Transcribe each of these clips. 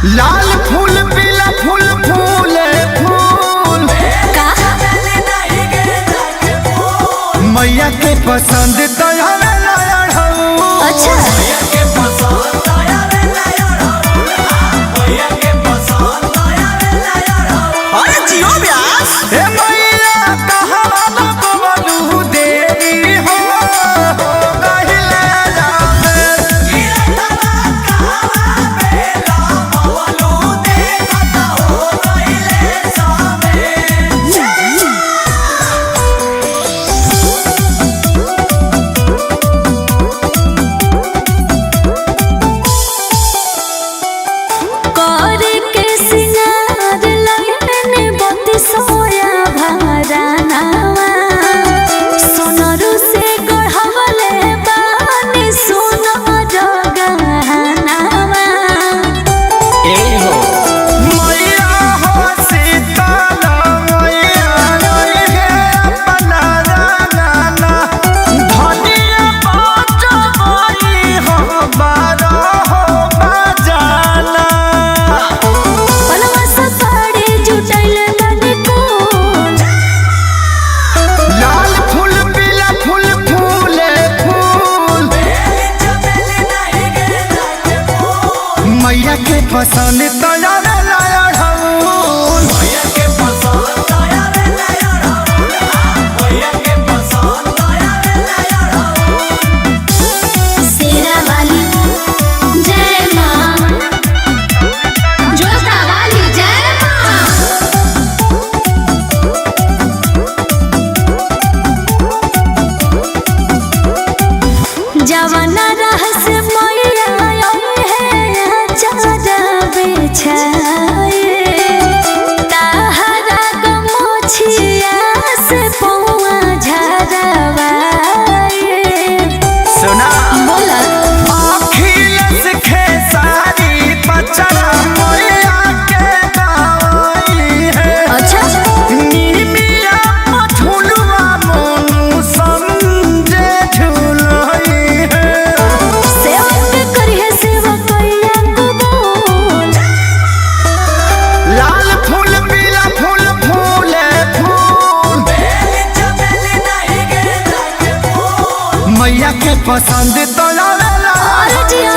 लाल फूल पीला फूल फूले फूल मैया के पसंद तो अच्छा अरे जियो व्यास मैया कहाँ बोलू देरी हो मैया के पसंद तो शेरा वाली जय माँ, जोता वाली जय माँ। जवाना रहस्य मैया है चाचा बेछाए ताहरा गमछिया से पौआ झरवाए। सुना बोला अखिलेश खेसारी पचरा मैया के गाई है। अच्छा निमिया झुलुआ मोनू समझे झुलई है। सेवक करिए सेवक कैया कबूल। लाल फूल पीला फूल फूले फूल मैया के पसंद तो अरे जिया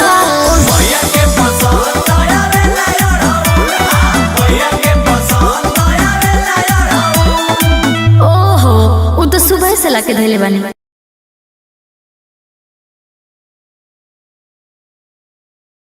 ओहो उ तो सुबह से लाके धइले बानी।